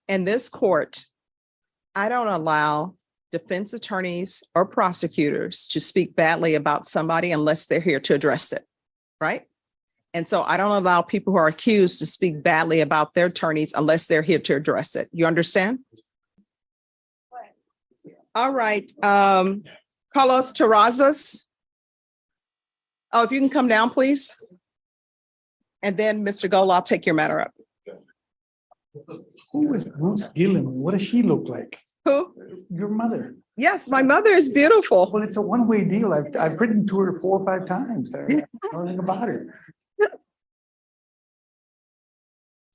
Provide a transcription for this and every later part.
In this court, I don't allow defense attorneys or prosecutors to speak badly about somebody unless they're here to address it, right? And so I don't allow people who are accused to speak badly about their attorneys unless they're here to address it. You understand? All right. Carlos Terrazas. Oh, if you can come down, please. And then Mr. Gold, I'll take your matter up. Who is Bruce Gillen? What does she look like? Who? Your mother. Yes, my mother is beautiful. Well, it's a one-way deal. I've written to her 4 or 5 times. I don't know anything about her.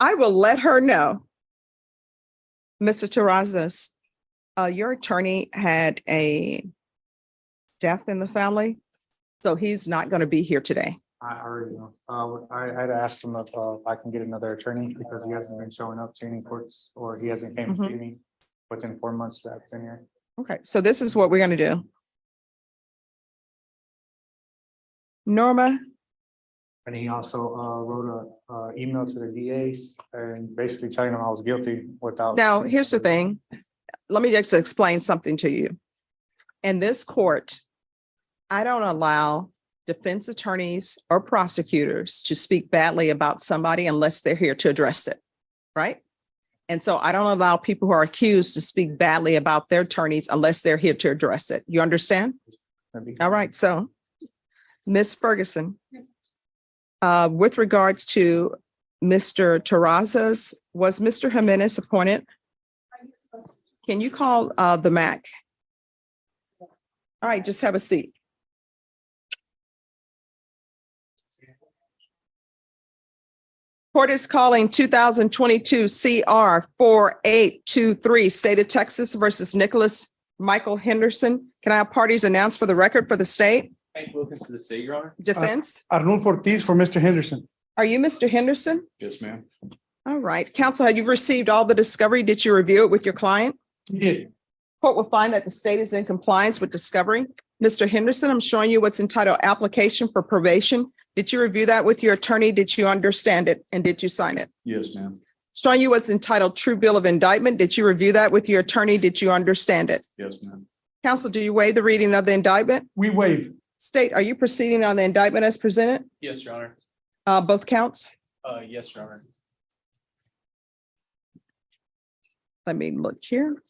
I will let her know. Mr. Terrazas, your attorney had a death in the family, so he's not going to be here today. I already know. I had asked him if I can get another attorney because he hasn't been showing up to any courts or he hasn't came to me within 4 months that I've been here. Okay, so this is what we're going to do. Norma, And he also wrote a email to the DAs and basically telling them I was guilty without. now here's the thing. Let me just explain something to you. In this court, I don't allow defense attorneys or prosecutors to speak badly about somebody unless they're here to address it, right? And so I don't allow people who are accused to speak badly about their attorneys unless they're here to address it. You understand? All right, so Ms. Ferguson, with regards to Mr. Terrazas, was Mr. Jimenez appointed? Can you call the MAC? All right, just have a seat. Court is calling 2022 CR 4823, State of Texas versus Nicholas Michael Henderson. Can I have parties announced for the record for the state? Hank Wilkins for the state, Your Honor. Defense? Arnulfo Ortiz for Mr. Henderson. Are you Mr. Henderson? Yes, ma'am. All right. Counsel, have you received all the discovery? Did you review it with your client? Yeah. Court will find that the state is in compliance with discovery. Mr. Henderson, I'm showing you what's entitled application for probation. Did you review that with your attorney? Did you understand it? And did you sign it? Yes, ma'am. Showing you what's entitled true bill of indictment. Did you review that with your attorney? Did you understand it? Yes, ma'am. Counsel, do you waive the reading of the indictment? We waive. State, are you proceeding on the indictment as presented? Yes, Your Honor. Both counts? Yes, Your Honor. Let me look here.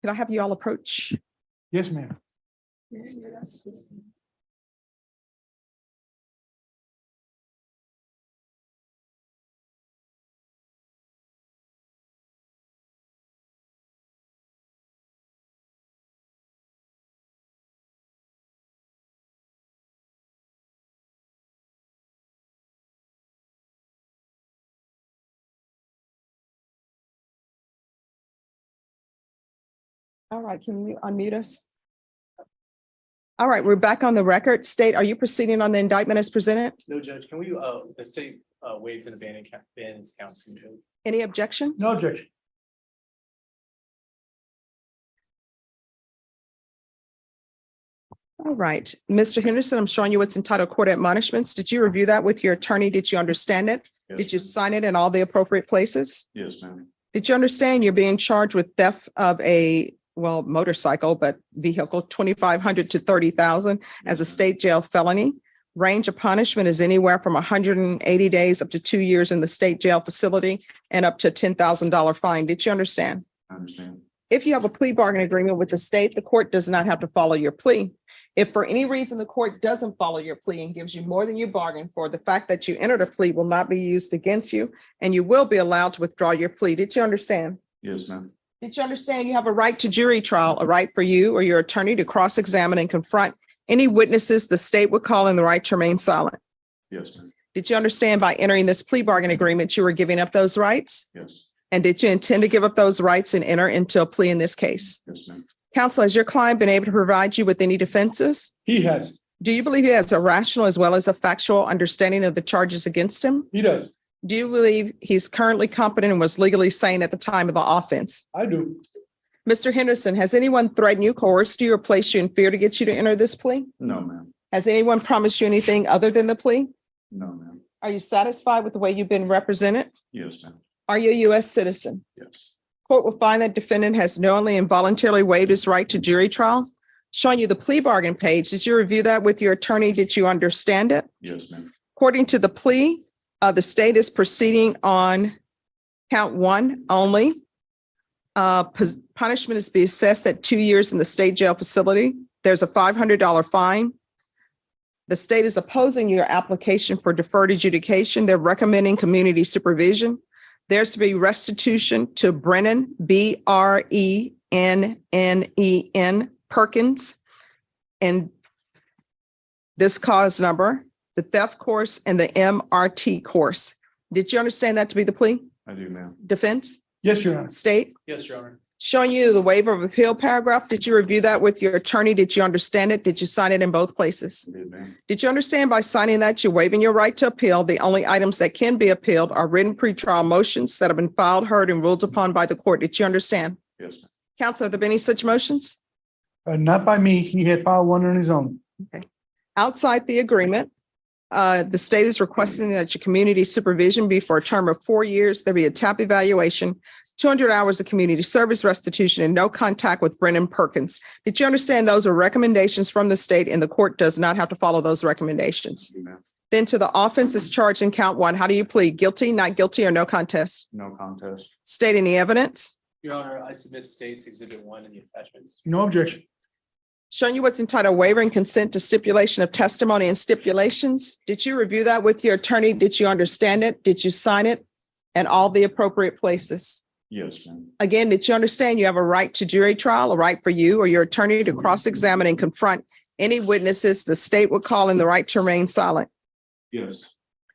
Can I have you all approach? Yes, ma'am. All right, can you unmute us? All right, we're back on the record. State, are you proceeding on the indictment as presented? No, Judge, can we, the state waives and abandons counts. Any objection? No objection. All right, Mr. Henderson, I'm showing you what's entitled court admonishments. Did you review that with your attorney? Did you understand it? Yes, Did you sign it in all the appropriate places? Yes, ma'am. Did you understand you're being charged with theft of a, well, motorcycle, but vehicle, 2,500 to 30,000 as a state jail felony? Range of punishment is anywhere from 180 days up to 2 years in the state jail facility and up to $10,000 fine. Did you understand? I understand. If you have a plea bargain agreement with the state, the court does not have to follow your plea. If for any reason the court doesn't follow your plea and gives you more than you bargained for, the fact that you entered a plea will not be used against you, and you will be allowed to withdraw your plea. Did you understand? Yes, ma'am. Did you understand you have a right to jury trial, a right for you or your attorney to cross-examine and confront any witnesses the state would call in the right to remain silent? Yes, ma'am. Did you understand by entering this plea bargain agreement, you were giving up those rights? Yes. And did you intend to give up those rights and enter into a plea in this case? Yes, ma'am. Counsel, has your client been able to provide you with any defenses? He has. Do you believe he has a rational as well as a factual understanding of the charges against him? He does. Do you believe he's currently competent and was legally sane at the time of the offense? I do. Mr. Henderson, has anyone threatened you, coerced you, or placed you in fear to get you to enter this plea? No, ma'am. Has anyone promised you anything other than the plea? No, ma'am. Are you satisfied with the way you've been represented? Yes, ma'am. Are you a U.S. citizen? Yes. Court will find that defendant has knowingly and voluntarily waived his right to jury trial. Showing you the plea bargain page. Did you review that with your attorney? Did you understand it? Yes, ma'am. According to the plea, the state is proceeding on count one only. Punishment is to be assessed at 2 years in the state jail facility. There's a $500 fine. The state is opposing your application for deferred adjudication. They're recommending community supervision. There's to be restitution to Brennan, Brennen, Perkins, and this cause number, the theft course, and the MRT course. Did you understand that to be the plea? I do, ma'am. Defense, Yes, Your Honor. state? Yes, Your Honor. Showing you the waiver of appeal paragraph. Did you review that with your attorney? Did you understand it? Did you sign it in both places? I did, ma'am. Did you understand by signing that you're waiving your right to appeal? The only items that can be appealed are written pretrial motions that have been filed, heard, and ruled upon by the court. Did you understand? Yes, ma'am. Counsel, have there been any such motions? Not by me. He had filed one on his own. Outside the agreement, the state is requesting that your community supervision be for a term of 4 years. There be a TAP evaluation, 200 hours of community service restitution, and no contact with Brennan Perkins. Did you understand those are recommendations from the state and the court does not have to follow those recommendations? I do, ma'am. Then to the offenses charged in count one, how do you plead? Guilty, not guilty, or no contest? No contest. State any evidence? Your Honor, I submit States Exhibit 1 and the attachments. No objection. Showing you what's entitled waiver and consent to stipulation of testimony and stipulations. Did you review that with your attorney? Did you understand it? Did you sign it? And all the appropriate places? Yes, ma'am. Again, did you understand you have a right to jury trial, a right for you or your attorney to cross-examine and confront any witnesses the state would call in the right to remain silent? Yes.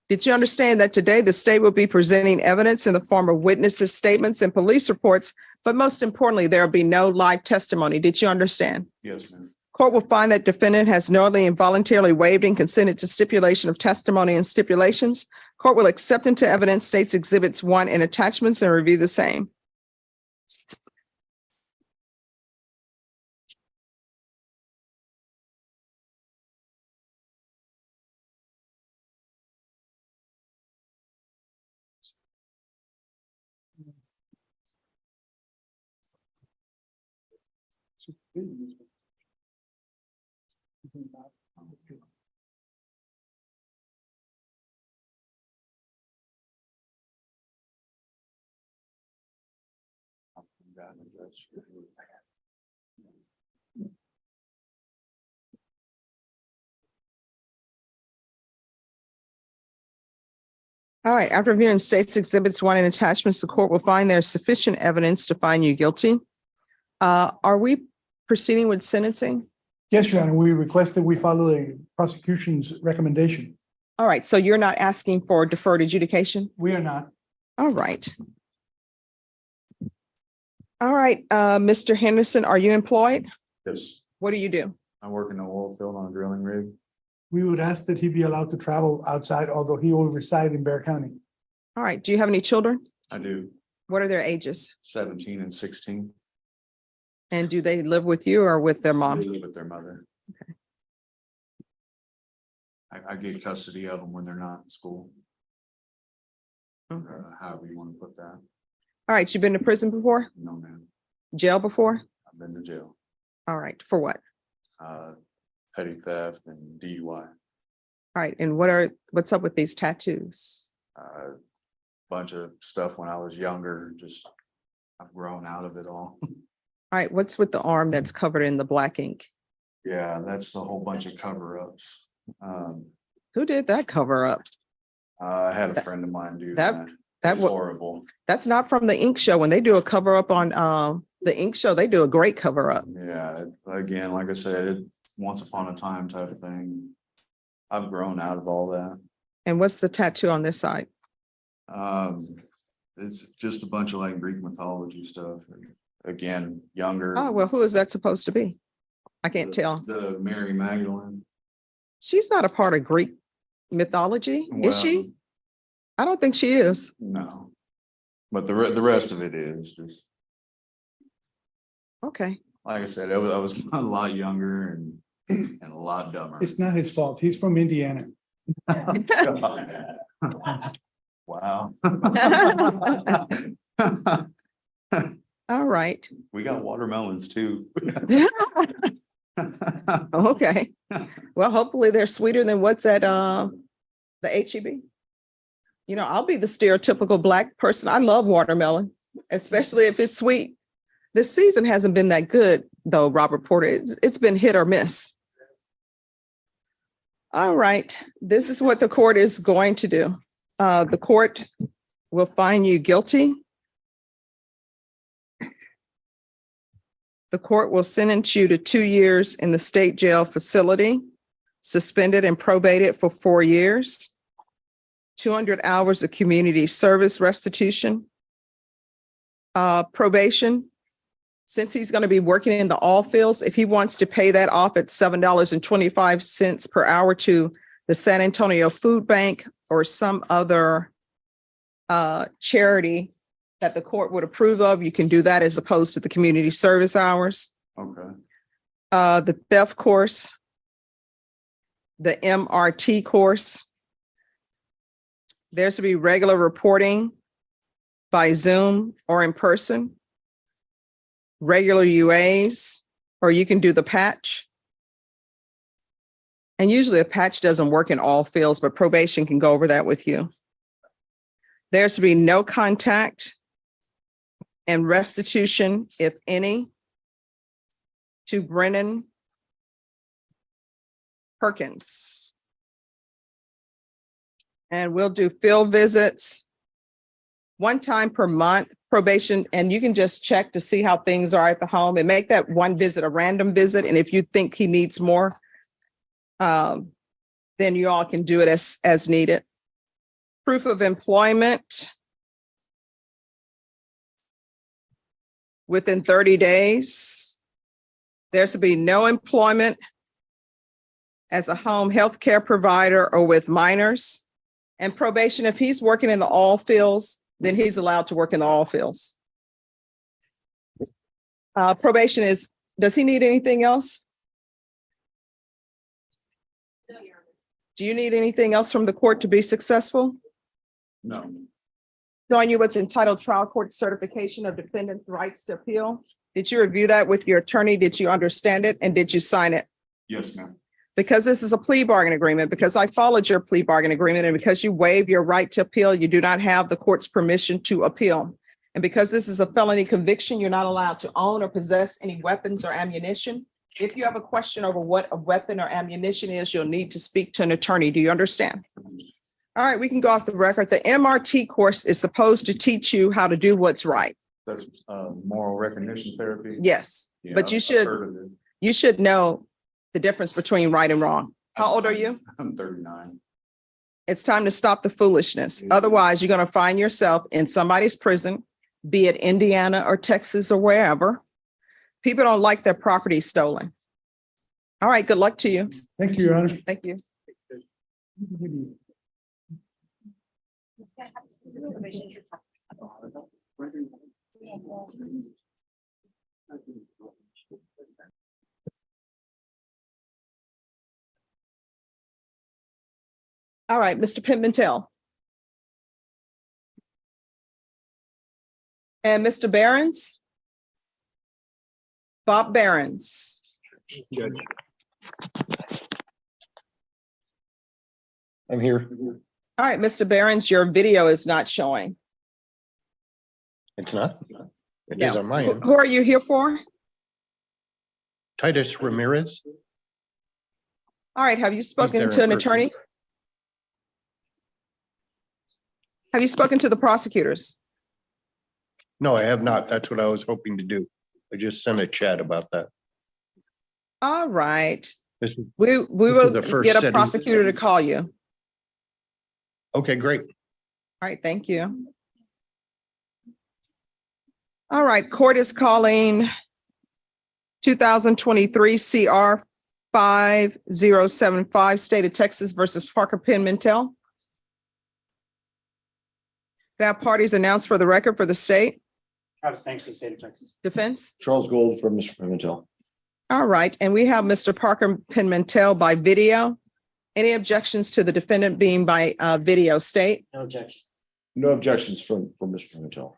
Did you understand that today the state will be presenting evidence in the form of witnesses' statements and police reports, but most importantly, there will be no live testimony? Did you understand? Yes, ma'am. Court will find that defendant has knowingly and voluntarily waived and consented to stipulation of testimony and stipulations. Court will accept into evidence States Exhibits 1 and attachments and review the same. All right, after reviewing States Exhibits 1 and attachments, the court will find there's sufficient evidence to find you guilty. Are we proceeding with sentencing? Yes, Your Honor. We request that we follow the prosecution's recommendation. All right, so you're not asking for deferred adjudication? We are not. All right. All right, Mr. Henderson, are you employed? Yes. What do you do? I work in the oil field on a drilling rig. We would ask that he be allowed to travel outside, although he will reside in Bear County. All right, do you have any children? I do. What are their ages? 17 and 16. And do they live with you or with their They mom? live with their mother. Okay. I get custody of them when they're not in school. Okay. However you want to put that. All right, you've been to prison before? No, ma'am. Jail before? I've been to jail. All right, for what? Petty theft and DUI. All right, and what's up with these tattoos? Bunch of stuff when I was younger, just I've grown out of it all. All right, what's with the arm that's covered in the black ink? Yeah, that's a whole bunch of cover-ups. Who did that cover up? I had a friend of mine do that- that. That It's was horrible. That's not from the ink show. When they do a cover up on the ink show, they do a great cover up. Yeah, again, like I said, it once upon a time type of thing. I've grown out of all that. And what's the tattoo on this side? It's just a bunch of like Greek mythology stuff. Again, younger. Oh, well, who is that supposed to be? I can't tell. The Mary Magdalene. She's not a part of Greek mythology, is she? Well, I don't think she is. No. But the rest of it is just. Okay. Like I said, I was a lot younger and a lot dumber. It's not his fault. He's from Indiana. Wow. All right. We got watermelons too. Okay. Well, hopefully they're sweeter than what's at the HEB. You know, I'll be the stereotypical Black person. I love watermelon, especially if it's sweet. This season hasn't been that good, though, Robert Porter. It's been hit or miss. All right. This is what the court is going to do. The court will find you guilty. The court will sentence you to 2 years in the state jail facility, suspended and probated for 4 years, 200 hours of community service restitution, probation. Since he's going to be working in the all fields, if he wants to pay that off at $7.25 per hour to the San Antonio Food Bank or some other charity that the court would approve of, you can do that as opposed to the community service hours. Okay. The theft course, the MRT course. There's to be regular reporting by Zoom or in person, regular UAs, or you can do the patch. And usually a patch doesn't work in all fields, but probation can go over that with you. There's to be no contact and restitution, if any, to Brennan Perkins. And we'll do field visits 1 time per month, probation, and you can just check to see how things are at the home and make that one visit a random visit. And if you think he needs more, then you all can do it as needed. Proof of employment within 30 days. There's to be no employment as a home health care provider or with minors. And probation, if he's working in the all fields, then he's allowed to work in the all fields. Probation is, does he need anything else? Do you need anything else from the court to be successful? No. Showing you what's entitled Trial Court Certification of Defendant's Rights to Appeal. Did you review that with your attorney? Did you understand it? And did you sign it? Yes, ma'am. Because this is a plea bargain agreement, because I followed your plea bargain agreement, and because you waive your right to appeal, you do not have the court's permission to appeal. And because this is a felony conviction, you're not allowed to own or possess any weapons or ammunition. If you have a question over what a weapon or ammunition is, you'll need to speak to an attorney. Do you understand? All right, we can go off the record. The MRT course is supposed to teach you how to do what's right. That's moral recognition therapy. Yes, Yeah, but I've heard of it. you should know the difference between right and wrong. How old are you? I'm 39. It's time to stop the foolishness. Otherwise, you're going to find yourself in somebody's prison, be it Indiana or Texas or wherever. People don't like their property stolen. All right, good luck to you. Thank you, Your Honor. Thank you. All right, Mr. Pimentel. And Mr. Behrens? Bob Behrens. Judge. I'm here. All right, Mr. Behrens, your video is not showing. It's not? It Yeah. is on my end. Who are you here for? Titus Ramirez. All right, have you spoken there to in an person. attorney? Have you spoken to the prosecutors? No, I have not. That's what I was hoping to do. I just sent a chat about that. All right, This is, we will the first get a setting. prosecutor to call you. okay, great. All right, thank you. All right, court is calling 2023 CR 5075, State of Texas versus Parker Pimentel. That parties announced for the record for the state. Travis, thanks for the state of Texas. Defense? Charles Gold from Mr. Pimentel. All right, and we have Mr. Parker Pimentel by video. Any objections to the defendant being by video, state? No objection. No objections from Mr. Pimentel.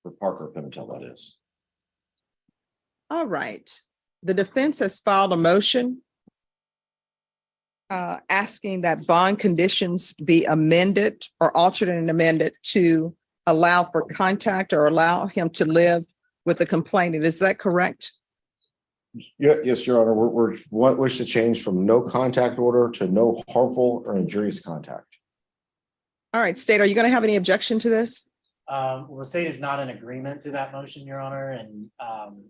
For Parker Pimentel, that is. All right. The defense has filed a motion asking that bond conditions be amended or altered and amended to allow for contact or allow him to live with the complainant. Is that correct? Yeah, yes, Your Honor, we wish to change from no contact order to no harmful or injurious contact. All right, state, are you going to have any objection to this? Well, the state is not in agreement to that motion, Your Honor, and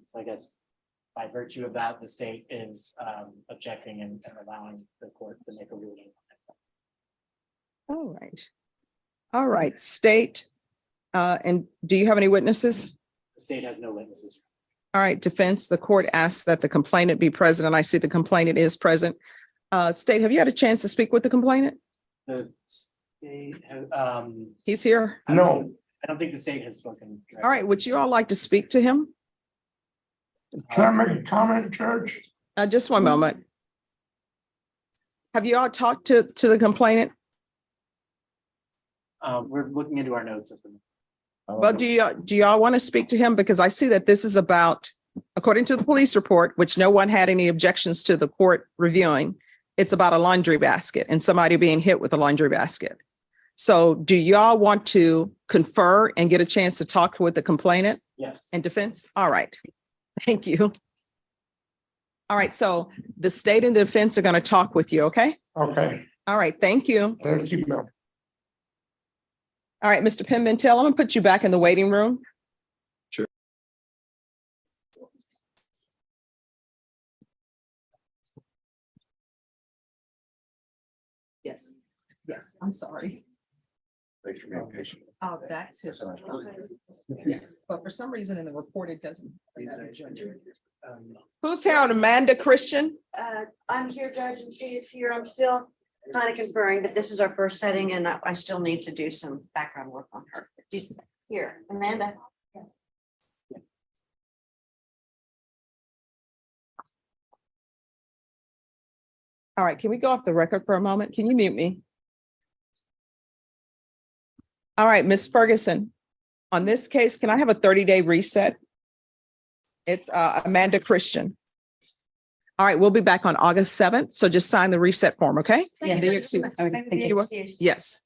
so I guess by virtue of that, the state is objecting and allowing the court to make a ruling. All right. All right, state. And do you have any witnesses? The state has no witnesses. All right, defense, the court asks that the complainant be present, and I see the complainant is present. State, have you had a chance to speak with the complainant? The state has, He's here. No. I don't think the state has spoken. All right, would you all like to speak to him? Can I make a comment, Judge? Just one moment. Have you all talked to the complainant? We're looking into our notes at the Well, do y'all want to speak to him? Because I see that this is about, according to the police report, which no one had any objections to the court reviewing, it's about a laundry basket and somebody being hit with a laundry basket. So do y'all want to confer and get a chance to talk with the complainant Yes. and defense? All right. Thank you. All right. So the state and the defense are going to talk with you. Okay. Okay, All right. Thank you. thank you, Bill. All right, Mr. Pimentel, I'm going to put you back in the waiting room. Sure. Yes. Yes, I'm sorry. Thanks for being patient. Oh, that's his. Yes, but for some reason in the report, it doesn't. Who's here on Amanda Christian? I'm here, Judge, and she is here. I'm still kind of conferring, but this is our first setting and I still need to do some background work on her. She's here, Amanda. All right, can we go off the record for a moment? Can you mute me? All right, Ms. Ferguson, on this case, can I have a 30-day reset? It's Amanda Christian. All right, we'll be back on August 7th, so just sign the reset form, okay? Thank The you. excuse- Maybe the you. excuse. Yes.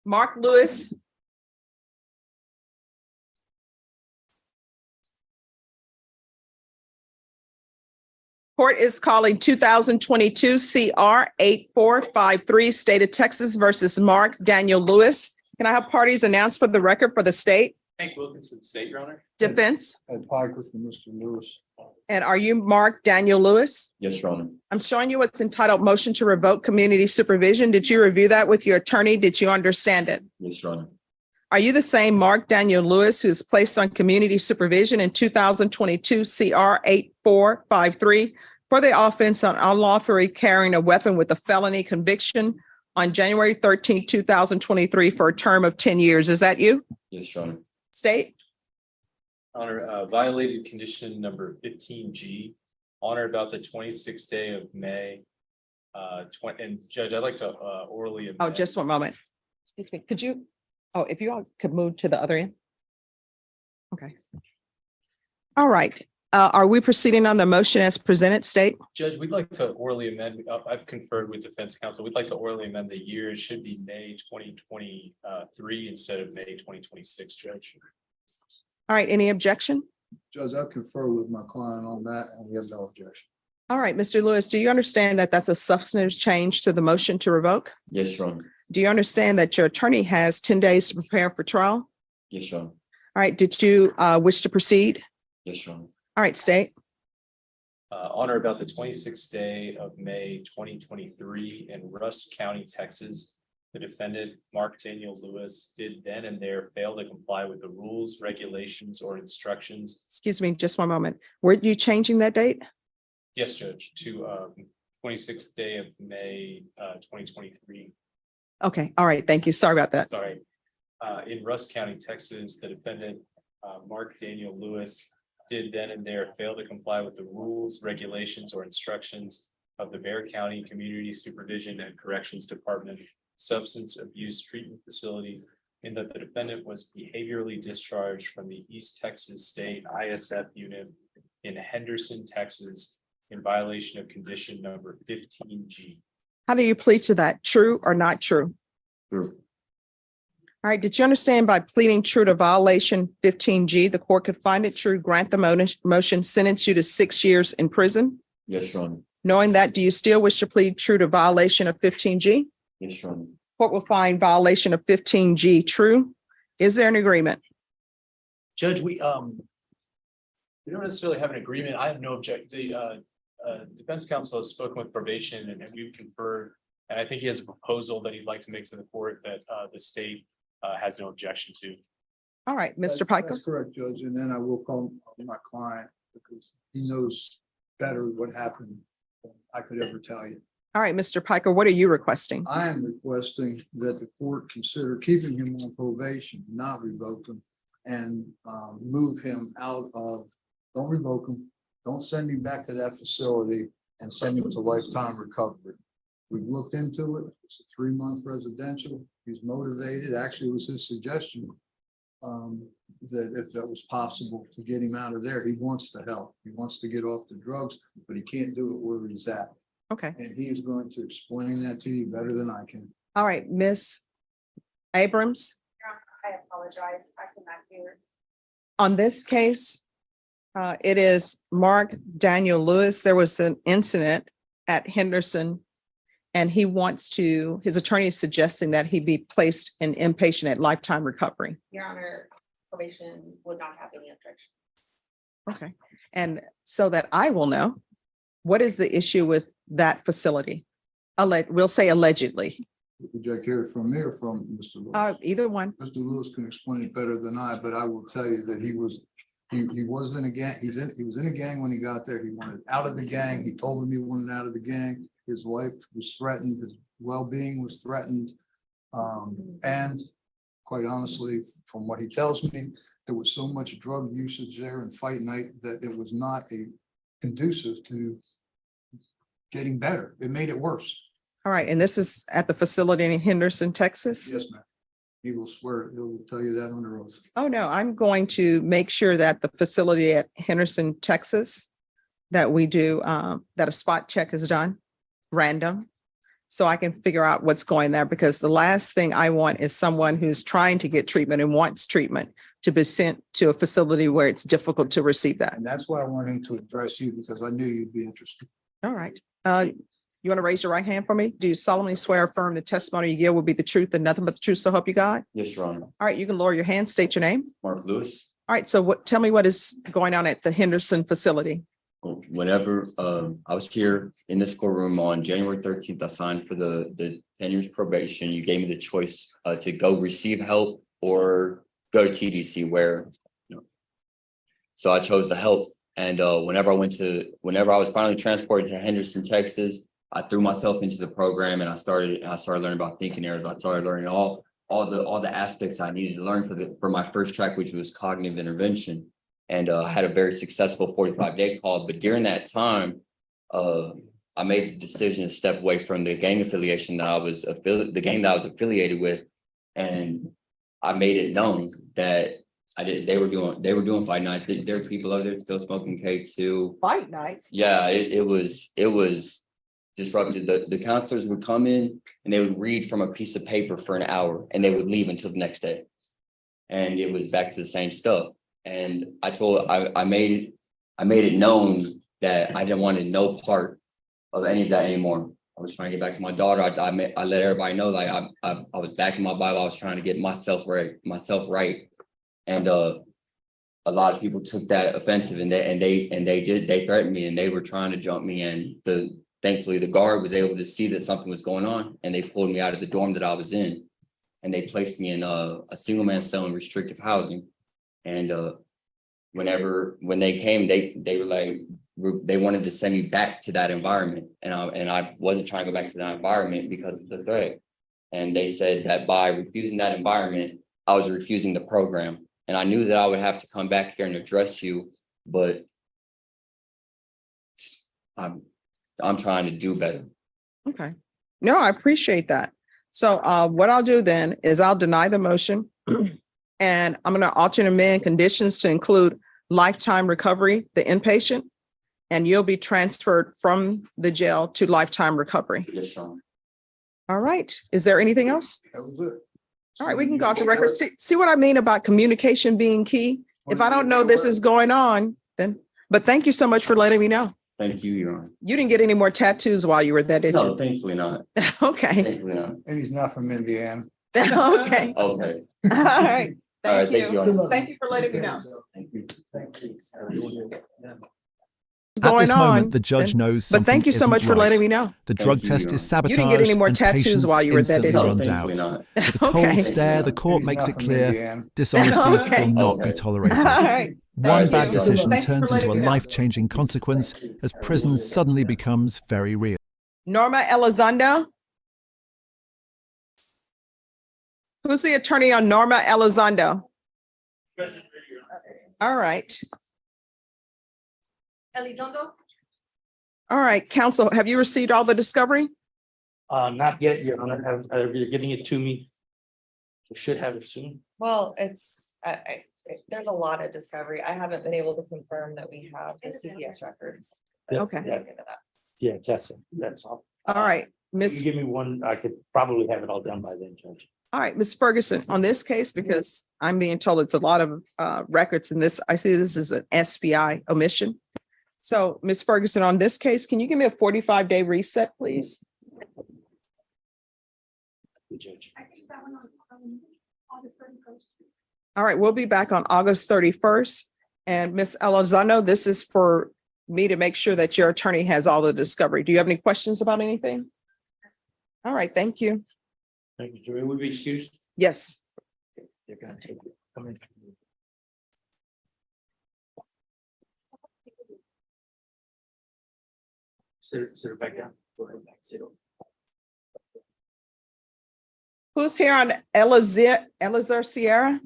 Mark Lewis. Court is calling 2022 CR 8453, State of Texas versus Mark Daniel Lewis. Can I have parties announced for the record for the state? Hank Wilkins with the state, Your Honor. Defense? Ed Piker from Mr. Lewis. And are you Mark Daniel Lewis? Yes, Your Honor. I'm showing you what's entitled motion to revoke community supervision. Did you review that with your attorney? Did you understand it? Yes, Your Honor. Are you the same Mark Daniel Lewis who is placed on community supervision in 2022 CR 8453 for the offense on unlawfully carrying a weapon with a felony conviction on January 13, 2023 for a term of 10 years? Is that you? Yes, Your Honor. State? Honor, violated condition number 15G, on or about the 26th day of May. And Judge, I'd like to orally. Oh, amend- just one moment. Excuse me. Could you, if you all could move to the other end? Okay. All right. Are we proceeding on the motion as presented, state? Judge, we'd like to orally amend, I've conferred with defense counsel. We'd like to orally amend the year. It should be May 2023 instead of May 2026, Judge. All right. Any objection? Judge, I confer with my client on that and we have no objection. All right, Mr. Lewis, do you understand that that's a substantive change to the motion to revoke? Yes, Your Honor. Do you understand that your attorney has 10 days to prepare for trial? Yes, Your Honor. All right, did you wish to proceed? Yes, Your Honor. All right, state. On or about the 26th day of May 2023 in Rusk County, Texas. The defendant, Mark Daniel Lewis, did then and there fail to comply with the rules, regulations, or instructions. Excuse me, just one moment. Were you changing that date? Yes, Judge, to 26th day of May 2023. Okay, all right, thank you. Sorry about that. Sorry. In Rusk County, Texas, the defendant, Mark Daniel Lewis, did then and there fail to comply with the rules, regulations, or instructions of the Bear County Community Supervision and Corrections Department Substance Abuse Treatment Facility, in that the defendant was behaviorally discharged from the East Texas State ISF unit in Henderson, Texas, in violation of condition number 15G. How do you plead to that? True or not true? True. All right, did you understand by pleading true to violation 15G, the court could find it true, grant the motion, sentence you to 6 years in prison? Yes, Your Honor. Knowing that, do you still wish to plead true to violation of 15G? Yes, Your Honor. Court will find violation of 15G true. Is there an agreement? Judge, we don't necessarily have an agreement. I have no object. The defense counsel has spoken with probation and we've conferred. And I think he has a proposal that he'd like to make to the court that the state has no objection to. All right, Mr. Piker. That's correct, Judge, and then I will call my client because he knows better what happened than I could ever tell you. All right, Mr. Piker, what are you requesting? I am requesting that the court consider keeping him on probation, not revoke him, and move him out of, don't revoke him, don't send him back to that facility and send him to lifetime recovery. We've looked into it. It's a 3-month residential. He's motivated. Actually, it was his suggestion that if that was possible to get him out of there, he wants to help. He wants to get off the drugs, but he can't do it where he's at. Okay, And he is going to explain that to you better than I can. all right, Ms. Abrams, I apologize. I cannot hear. on this case, it is Mark Daniel Lewis. There was an incident at Henderson and he wants to, his attorney is suggesting that he be placed in inpatient at lifetime recovery. Your Honor, probation would not have any objections. Okay, and so that I will know, what is the issue with that facility? We'll say allegedly, Would you like to hear it from me or from Mr. Lewis? either one. Mr. Lewis can explain it better than I, but I will tell you that he was in a gang. He was in a gang when he got there. He wanted out of the gang. He told him he wanted out of the gang. His life was threatened. His well-being was threatened. And quite honestly, from what he tells me, there was so much drug usage there and fight night that it was not conducive to getting better. It made it worse. All right, and this is at the facility in Henderson, Texas? Yes, ma'am. He will swear, he will tell you that under oath. Oh, no, I'm going to make sure that the facility at Henderson, Texas, that we do, that a spot check is done, random, so I can figure out what's going there, because the last thing I want is someone who's trying to get treatment and wants treatment to be sent to a facility where it's difficult to receive that. And that's why I wanted to address you, because I knew you'd be interested. All right. You want to raise your right hand for me? Do you solemnly swear or affirm the testimony you give will be the truth and nothing but the truth, so help you God? Yes, Your Honor. All right, you can lower your hand, state your name. Mark Lewis. All right, so tell me what is going on at the Henderson facility? Whenever I was here in this courtroom on January 13th, I signed for the 10 years probation. You gave me the choice to go receive help or go to TDC where, so I chose the help. And whenever I was finally transported to Henderson, Texas, I threw myself into the program and I started learning about thinking errors. I started learning all the aspects I needed to learn for my first track, which was cognitive intervention, and had a very successful 45-day call. But during that time, I made the decision to step away from the gang affiliation that I was affiliated with, and I made it known that they were doing fight nights. There were people out there still smoking K2. Fight nights? Yeah, it was disrupted. The counselors would come in and they would read from a piece of paper for an hour and they would leave until the next day. And it was back to the same stuff. And I made it known that I didn't want no part of any of that anymore. I was trying to get back to my daughter. I let everybody know, like I was back in my Bible. I was trying to get myself right. And a lot of people took that offensive, and they threatened me, and they were trying to jump me. And thankfully, the guard was able to see that something was going on, and they pulled me out of the dorm that I was in. And they placed me in a single man cell in restrictive housing. And when they came, they were like, they wanted to send me back to that environment. And I wasn't trying to go back to that environment because of the threat. And they said that by refusing that environment, I was refusing the program. And I knew that I would have to come back here and address you, but I'm trying to do better. Okay. No, I appreciate that. So what I'll do then is I'll deny the motion and I'm going to alter and amend conditions to include lifetime recovery, the inpatient, and you'll be transferred from the jail to lifetime recovery. Yes, Sean. All right. Is there anything else? That was it. All right, we can go off the record. See what I mean about communication being key? If I don't know this is going on, then, but thank you so much for letting me know. Thank you, Your Honor. You didn't get any more tattoos while you were there, did No, you? thankfully not. Okay. Thankfully not. And he's not from Indiana. Okay. Okay. All right. All right, Thank thank you, Your you. Honor. Thank you for letting me know. Thank you. At Going this moment, on, the judge then- knows But something thank you so isn't much for right. letting me know. The drug Thank you, test Your is Honor. sabotaged. You didn't get any more and tattoos patience while you were there, did instantly you? No, runs thankfully out. not. With a cold Okay. stare, the court He's makes not it from clear Indiana. dishonesty Okay. will not Okay. be All tolerated. right. One Thank bad you. decision Thank you for turns letting into a me know. life-changing consequence as prison suddenly becomes very real. Norma Elizondo? Who's the attorney on Norma Elizondo? All right. Elizondo? All right, counsel, have you received all the discovery? Not yet, Your Honor. You're getting it to me. We should have it soon. Well, it's, there's a lot of discovery. I haven't been able to confirm that we have the CPS records. Okay. Yeah, that's all. All right, You Miss. give me one, I could probably have it all done by then, Judge. All right, Ms. Ferguson, on this case, because I'm being told it's a lot of records in this, I see this is an SBI omission. So Ms. Ferguson, on this case, can you give me a 45-day reset, please? The judge. All right, we'll be back on August 31st. And Ms. Elizondo, this is for me to make sure that your attorney has all the discovery. Do you have any questions about anything? All right, thank you. Thank you, Joey. Will be excused. Yes. They're gonna take it. Come in. Sit back down. Go ahead, back, sit over. Who's here on Elazar Sierra?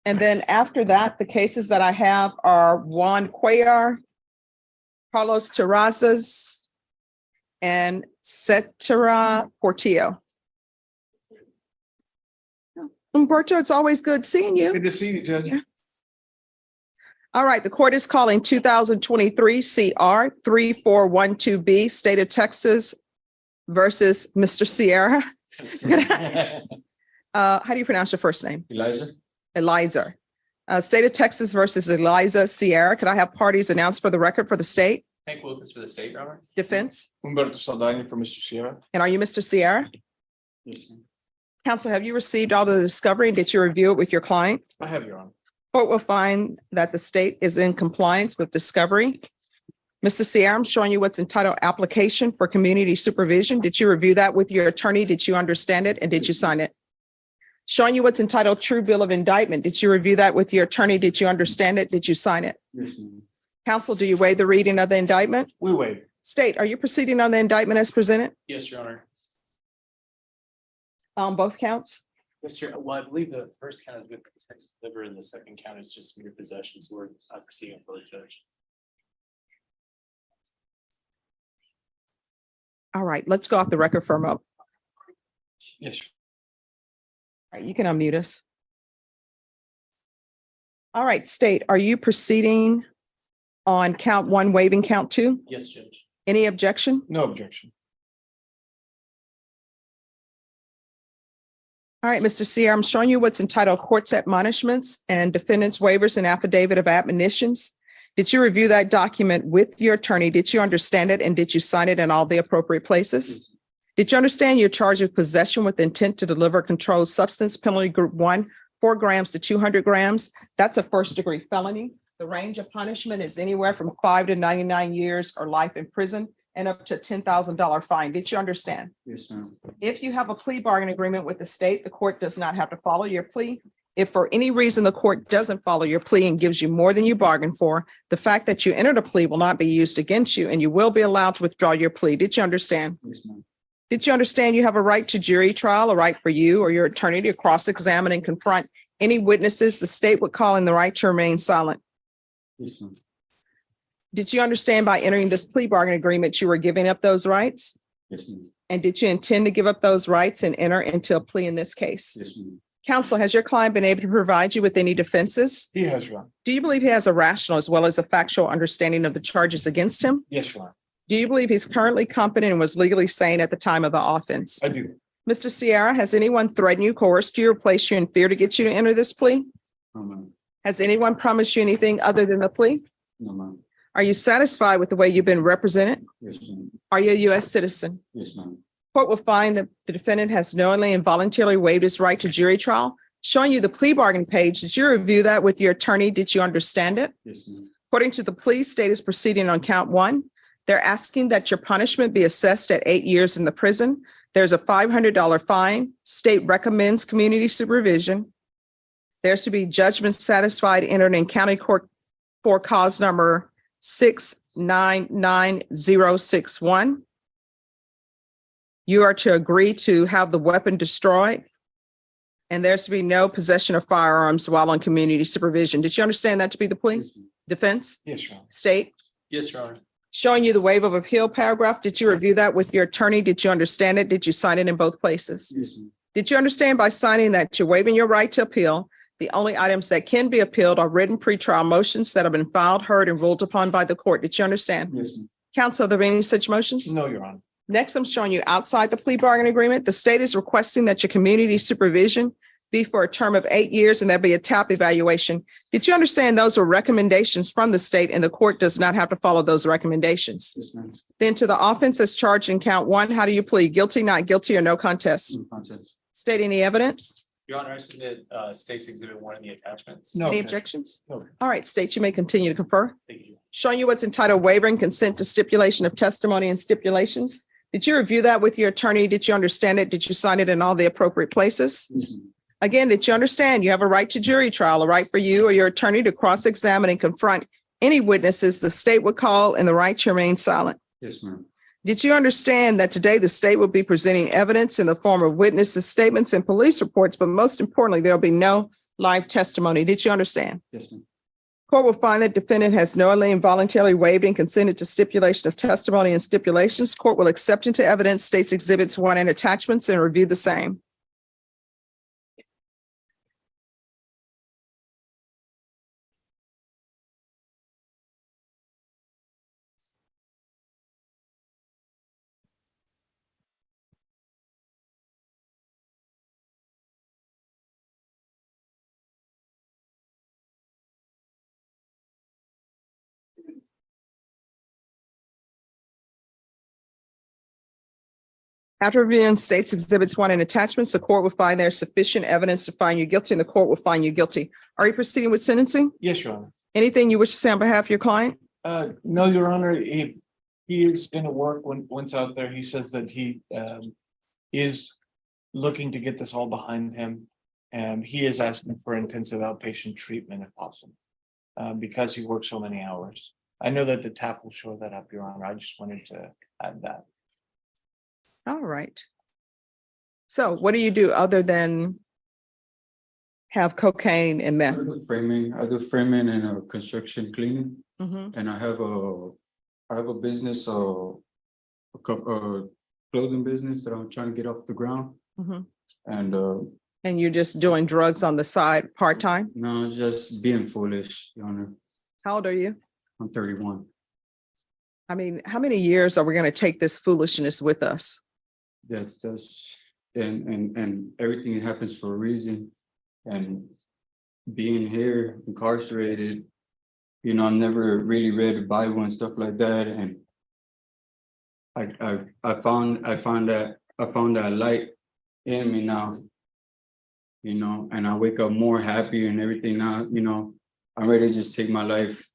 And then after that, the cases that I have are Juan Cuellar, Carlos Terrazas, and Cetera Portillo. Umberto, it's always good seeing you. Good to see you, Judge. All right, the court is calling 2023 CR 3412B, State of Texas versus Mr. Sierra. How do you pronounce your first name? Eliza. State of Texas versus Eliza Sierra. Could I have parties announced for the record for the state? Hank Wilkins for the state, Your Honor. Defense? Humberto Saldana for Mr. Sierra. And are you Mr. Sierra? Yes, ma'am. Counsel, have you received all the discovery and did you review it with your client? I have, Your Honor. Court will find that the state is in compliance with discovery. Mr. Sierra, I'm showing you what's entitled application for community supervision. Did you review that with your attorney? Did you understand it? And did you sign it? Showing you what's entitled true bill of indictment. Did you review that with your attorney? Did you understand it? Did you sign it? Yes, ma'am. Counsel, do you waive the reading of the indictment? We waive. State, are you proceeding on the indictment as presented Yes, Your Honor. on both counts? Yes, Your, well, I believe the first count is with intent to deliver and the second count is just mere possession. So we're proceeding for the judge. All right, let's go off the record for a moment. Yes. All right, you can unmute us. All right, state, are you proceeding on count one, waiving count two? Yes, Judge. Any objection? No objection. All right, Mr. Sierra, I'm showing you what's entitled court's admonishments and defendants waivers and affidavit of admonitions. Did you review that document with your attorney? Did you understand it? And did you sign it in all the appropriate places? Did you understand your charge of possession with intent to deliver a controlled substance, penalty group 1, 4 grams to 200 grams? That's a first degree felony. The range of punishment is anywhere from 5 to 99 years or life in prison and up to $10,000 fine. Did you understand? Yes, ma'am. If you have a plea bargain agreement with the state, the court does not have to follow your plea. If for any reason the court doesn't follow your plea and gives you more than you bargained for, the fact that you entered a plea will not be used against you and you will be allowed to withdraw your plea. Did you understand? Yes, ma'am. Did you understand you have a right to jury trial, a right for you or your attorney to cross-examine and confront any witnesses the state would call in the right to remain silent? Yes, ma'am. Did you understand by entering this plea bargain agreement, you were giving up those rights? Yes, ma'am. And did you intend to give up those rights and enter into a plea in this case? Yes, ma'am. Counsel, has your client been able to provide you with any defenses? He has, Your Honor. Do you believe he has a rational as well as a factual understanding of the charges against him? Yes, Your Honor. Do you believe he's currently competent and was legally sane at the time of the offense? I do. Mr. Sierra, has anyone threatened you, coerced you, or placed you in fear to get you to enter this plea? No, ma'am. Has anyone promised you anything other than the plea? No, ma'am. Are you satisfied with the way you've been represented? Yes, ma'am. Are you a U.S. citizen? Yes, ma'am. Court will find that the defendant has knowingly and voluntarily waived his right to jury trial. Showing you the plea bargain page, did you review that with your attorney? Did you understand it? Yes, ma'am. According to the plea, state is proceeding on count 1. They're asking that your punishment be assessed at 8 years in the prison. There's a $500 fine. State recommends community supervision. There's to be judgment satisfied entered in county court for cause number 699061. You are to agree to have the weapon destroyed. And there's to be no possession of firearms while on community supervision. Did you understand that to be the plea? Yes, ma'am. Defense? Yes, Your Honor. State? Yes, Your Honor. Showing you the waive of appeal paragraph. Did you review that with your attorney? Did you understand it? Did you sign it in both places? Yes, ma'am. Did you understand by signing that you're waiving your right to appeal? The only items that can be appealed are written pretrial motions that have been filed, heard, and ruled upon by the court. Did you understand? Yes, ma'am. Counsel, are there any such motions? No, Your Honor. Next, I'm showing you outside the plea bargain agreement. The state is requesting that your community supervision be for a term of 8 years and there'll be a TAP evaluation. Did you understand those were recommendations from the state and the court does not have to follow those recommendations? Yes, ma'am. Then to the offense as charged in count 1, how do you plead? Guilty, not guilty, or no contest? No contest. State any evidence? Your Honor, I submit State's Exhibit 1 in the attachments. No. Any objection. objections? No. All right, state, you may continue to confer. Thank you. Showing you what's entitled waiver and consent to stipulation of testimony and stipulations. Did you review that with your attorney? Did you understand it? Did you sign it in all the appropriate places? Yes, ma'am. Again, did you understand you have a right to jury trial, a right for you or your attorney to cross-examine and confront any witnesses the state would call and the right to remain silent? Yes, ma'am. Did you understand that today the state will be presenting evidence in the form of witnesses' statements and police reports, but most importantly, there'll be no live testimony? Did you understand? Yes, ma'am. Court will find that defendant has knowingly and voluntarily waived and consented to stipulation of testimony and stipulations. Court will accept into evidence states exhibits 1 and attachments and review the same. After reviewing states exhibits 1 and attachments, the court will find there's sufficient evidence to find you guilty and the court will find you guilty. Are you proceeding with sentencing? Yes, Your Honor. Anything you wish to say on behalf of your client? No, Your Honor, he is gonna work once out there. He says that he is looking to get this all behind him. And he is asking for intensive outpatient treatment if possible, because he works so many hours. I know that the TAP will show that up, Your Honor. I just wanted to add that. All right. So what do you do other than have cocaine and meth? I do framing and construction cleaning, Mhm. and I have a business, clothing business that I'm trying to get off the ground. Mhm. And And you're just doing drugs on the side, part-time? no, just being foolish, Your Honor. How old are you? I'm 31. I mean, how many years are we going to take this foolishness with us? That's and everything happens for a reason. And being here incarcerated, you know, I've never really read the Bible and stuff like that. And I found that light in me now, you know, and I wake up more happy and everything now, you know. I'm ready to just take my life,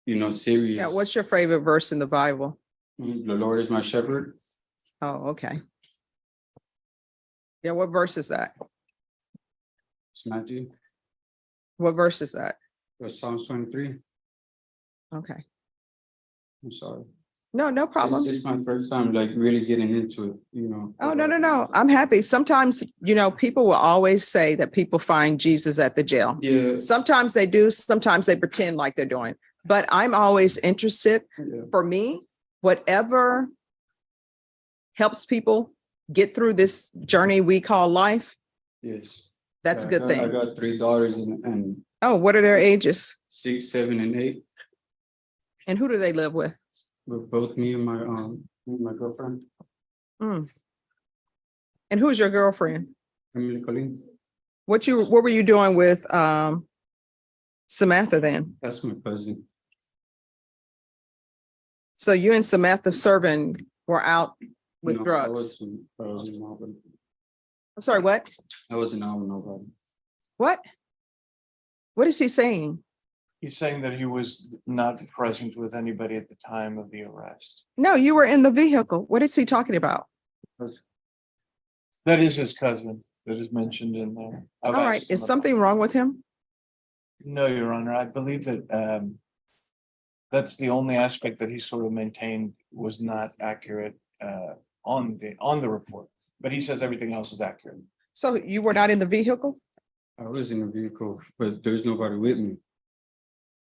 serious. Yeah, what's your favorite verse in the Bible? The Lord is my shepherd. Oh, okay. Yeah, what verse is that? It's Matthew. What verse is that? It's Psalms 23. Okay. I'm sorry. No problem. It's my first time like really getting into it, Oh, no. I'm happy. Sometimes, people will always say that people find Jesus at the jail. Yeah. Sometimes they do, sometimes they pretend like they're doing, but I'm always interested. Yeah. For me, whatever helps people get through this journey we call life, Yes. that's a Yeah, good I thing. got 3 daughters and Oh, what are their ages? 6, 7, and 8. And who do they live with? With both me and my girlfriend, Mm. And who's your girlfriend? Emily Colleen. What were you doing with Samantha then? That's my cousin. So you and Samantha Servin were out with No, drugs. I wasn't out with- I'm sorry, what? I wasn't out with nobody. What? What is he saying? He's saying that he was not present with anybody at the time of the arrest. No, you were in the vehicle. What is he talking about? That is his cousin that is mentioned in there. All right, is something wrong with him? No, Your Honor, I believe that that's the only aspect that he sort of maintained was not accurate on the report. But he says everything else is accurate. So you were not in the vehicle? I was in the vehicle, but there's nobody with me.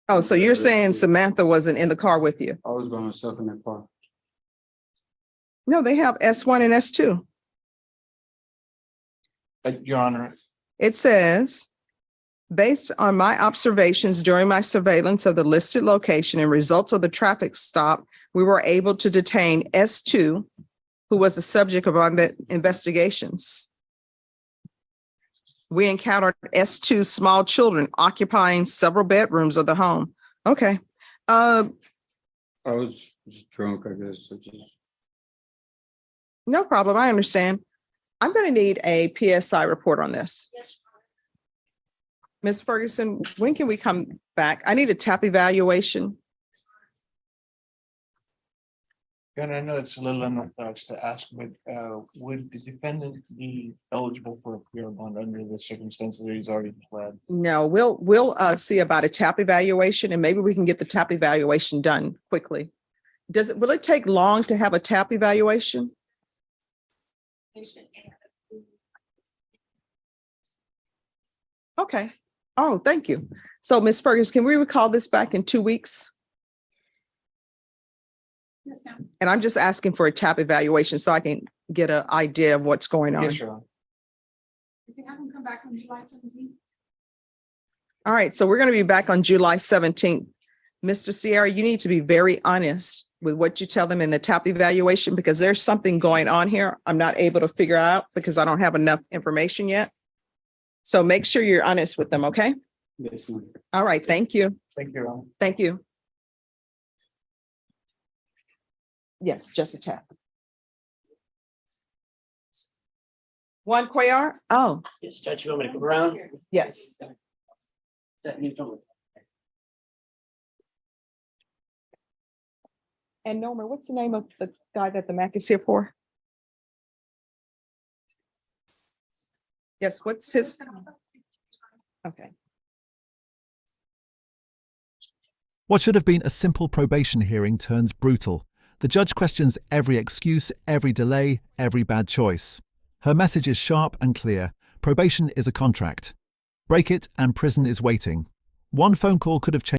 Oh, so you're saying Samantha wasn't in the car with you? I was by myself in that car. No, they have S1 and S2. Your Honor, It says, based on my observations during my surveillance of the listed location and results of the traffic stop, we were able to detain S2, who was the subject of our investigations. We encountered S2's small children occupying several bedrooms of the home. Okay. I was just drunk, I guess. No problem. I understand. I'm going to need a PSI report on this. Ms. Ferguson, when can we come back? I need a TAP evaluation. and I know it's a little unorthodox to ask, but would the defendant be eligible for a clear bond under the circumstances that he's already pled? No, we'll see about a TAP evaluation, and maybe we can get the TAP evaluation done quickly. Will it take long to have a TAP evaluation? Okay. Oh, thank you. So Ms. Ferguson, can we recall this back in 2 weeks? Yes, ma'am. And I'm just asking for a TAP evaluation so I can get an idea of what's going on. Yes, Your Honor. You can have them come back on July 17th. All right, so we're going to be back on July 17th. Mr. Sierra, you need to be very honest with what you tell them in the TAP evaluation, because there's something going on here I'm not able to figure out because I don't have enough information yet. So make sure you're honest with them, okay? Yes, ma'am. All right, thank you. Thank you, Your Honor. Thank you. Yes, just a tap. Juan Cuellar? Oh, Yes, Judge, you want me to come around? yes. And Norma, what's the name of the guy that the MAC is here for? Yes, what's his? Okay. What should have been a simple probation hearing turns brutal. The judge questions every excuse, every delay, every bad choice. Her message is sharp and clear. Probation is a contract. Break it and prison is waiting. One phone call could have changed.